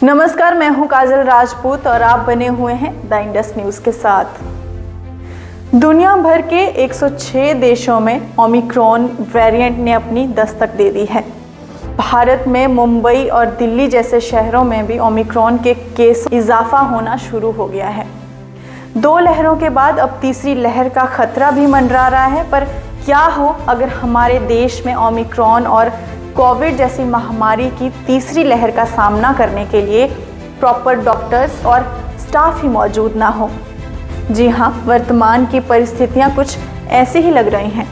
नमस्कार, मैं हूं काजल राजपूत और आप बने हुए हैं द इंडस न्यूज के साथ। दुनिया भर के 106 देशों में ओमिक्रॉन वेरिएंट ने अपनी दस्तक दे दी है। भारत में मुंबई और दिल्ली जैसे शहरों में भी ओमिक्रॉन के केस इजाफा होना शुरू हो गया है। 2 लहरों के बाद अब तीसरी लहर का खतरा भी मंडरा रहा है। पर क्या हो अगर हमारे देश में ओमिक्रॉन और कोविड जैसी महामारी की तीसरी लहर का सामना करने के लिए प्रॉपर डॉक्टर्स और स्टाफ ही मौजूद ना हो। जी हाँ, वर्तमान की परिस्थितियाँ कुछ ऐसी ही लग रही हैं।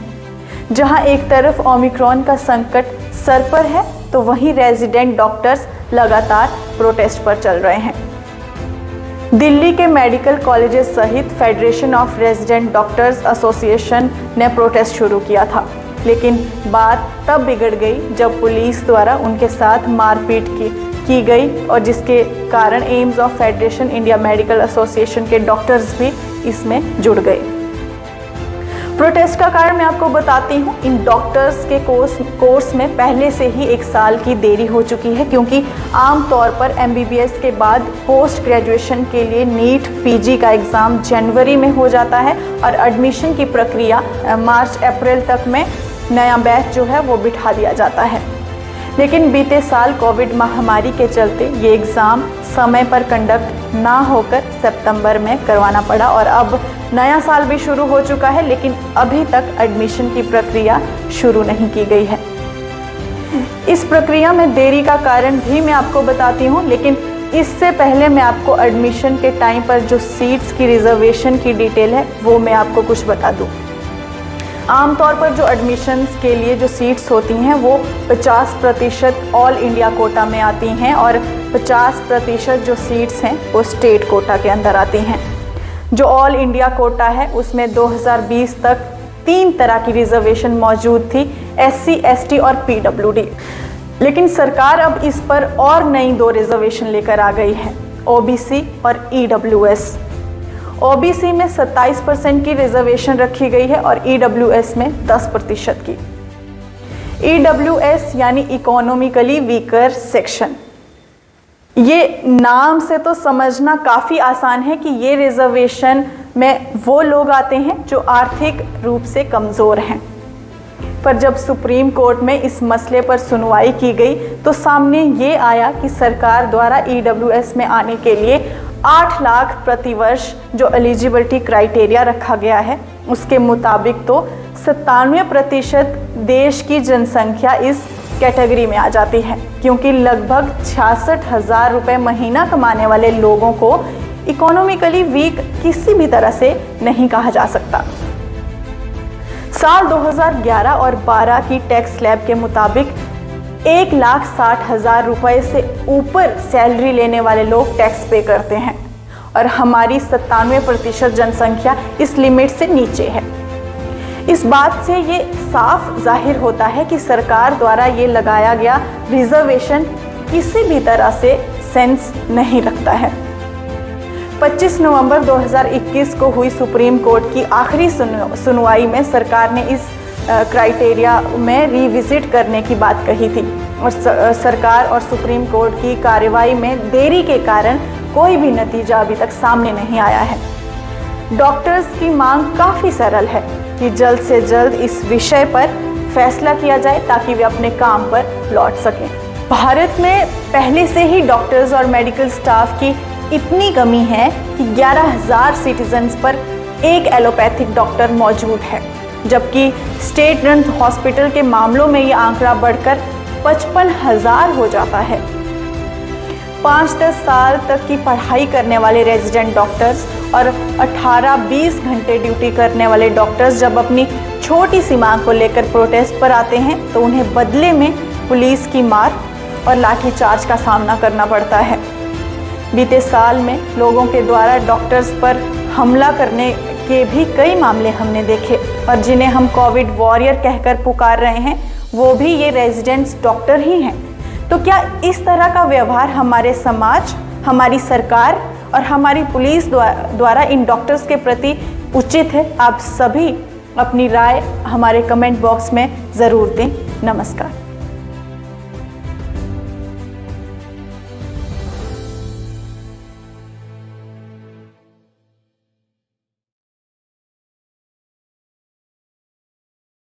जहाँ एक तरफ ओमिक्रॉन का संकट सर पर है तो वहीं रेजिडेंट डॉक्टर्स लगातार प्रोटेस्ट पर चल रहे हैं। दिल्ली के मेडिकल कॉलेजेस सहित federation of resident doctors association ने प्रोटेस्ट शुरू किया था, लेकिन बात तब बिगड़ गई जब पुलिस द्वारा उनके साथ मारपीट की गई और जिसके कारण AIIMS of federation India medical association के डॉक्टर्स भी इसमें जुड़ गए। प्रोटेस्ट का कारण मैं आपको बताती हूँ। इन डॉक्टर्स के कोर्स में पहले से ही 1 साल की देरी हो चुकी है, क्योंकि आमतौर पर MBBS के बाद पोस्ट ग्रेजुएशन के लिए नीट PG का एग्ज़ाम जनवरी में हो जाता है और एडमिशन की प्रक्रिया मार्च अप्रैल तक में नया बैच जो है वो बिठा दिया जाता है। लेकिन बीते साल कोविड महामारी के चलते ये एग्ज़ाम समय पर कंडक्ट ना होकर सितंबर में करवाना पड़ा और अब नया साल भी शुरू हो चुका है, लेकिन अभी तक एडमिशन की प्रक्रिया शुरू नहीं की गई है। इस प्रक्रिया में देरी का कारण भी मैं आपको बताती हूँ, लेकिन इससे पहले मैं आपको एडमिशन के टाइम पर जो सीट्स की रिजर्वेशन की डिटेल है वो मैं आपको कुछ बता दूँ। आमतौर पर जो एडमिशन्स के लिए जो सीट्स होती हैं वो 50% ऑल इंडिया कोटा में आती हैं और 50% जो सीट्स हैं वो स्टेट कोटा के अंदर आती हैं। जो ऑल इंडिया कोटा है उसमें 2020 तक 3 तरह की रिजर्वेशन मौजूद थी, SC, ST और PWD। लेकिन सरकार अब इस पर और नई 2 रिजर्वेशन लेकर आ गई है, OBC और EWS। OBC में 27% की रिजर्वेशन रखी गई है और EWS में 10% की। EWS यानी इकोनॉमिकली वीकर सेक्शन। ये नाम से तो समझना काफ़ी आसान है कि ये रिजर्वेशन में वो लोग आते हैं जो आर्थिक रूप से कमज़ोर हैं। पर जब सुप्रीम कोर्ट में इस मसले पर सुनवाई की गई तो सामने ये आया कि सरकार द्वारा EWS में आने के लिए 8 लाख प्रति वर्ष जो एलिजिबिलिटी क्राइटेरिया रखा गया है उसके मुताबिक तो 97% देश की जनसंख्या इस कैटेगरी में आ जाती है, क्योंकि लगभग 66,000 रुपये महीना कमाने वाले लोगों को इकोनॉमिकली वीक किसी भी तरह से नहीं कहा जा सकता। साल 2011 और 12 की टैक्स स्लैब के मुताबिक 1,60,000 रुपये से ऊपर सैलरी लेने वाले लोग टैक्स पे करते हैं और हमारी 97% जनसंख्या इस लिमिट से नीचे है। इस बात से ये साफ जाहिर होता है कि सरकार द्वारा ये लगाया गया रिजर्वेशन किसी भी तरह से सेंस नहीं रखता है। 25 नवंबर 2021 को हुई सुप्रीम कोर्ट की आखिरी सुनवाई में सरकार ने इस क्राइटेरिया में रिविजिट करने की बात कही थी और सरकार और सुप्रीम कोर्ट की कार्रवाई में देरी के कारण कोई भी नतीजा अभी तक सामने नहीं आया है। डॉक्टर्स की मांग काफ़ी सरल है कि जल्द से जल्द इस विषय पर फैसला किया जाए ताकि वे अपने काम पर लौट सकें। भारत में पहले से ही डॉक्टर्स और मेडिकल स्टाफ की इतनी कमी है कि 11,000 सिटीजन्स पर एक एलोपैथिक डॉक्टर मौजूद है, जबकि स्टेट रन हॉस्पिटल के मामलों में ये आंकड़ा बढ़कर 55,000 हो जाता है। 5-10 साल तक की पढ़ाई करने वाले रेजिडेंट डॉक्टर्स और 18-20 घंटे ड्यूटी करने वाले डॉक्टर्स जब अपनी छोटी सी मांग को लेकर प्रोटेस्ट पर आते हैं तो उन्हें बदले में पुलिस की मार और लाठीचार्ज का सामना करना पड़ता है। बीते साल में लोगों के द्वारा डॉक्टर्स पर हमला करने के भी कई मामले हमने देखे और जिन्हें हम कोविड वॉरियर कहकर पुकार रहे हैं वो भी ये रेजिडेंट्स डॉक्टर ही हैं। तो क्या इस तरह का व्यवहार हमारे समाज, हमारी सरकार और हमारी पुलिस द्वारा इन डॉक्टर्स के प्रति उचित है? आप सभी अपनी राय हमारे कमेंट बॉक्स में ज़रूर दें। नमस्कार।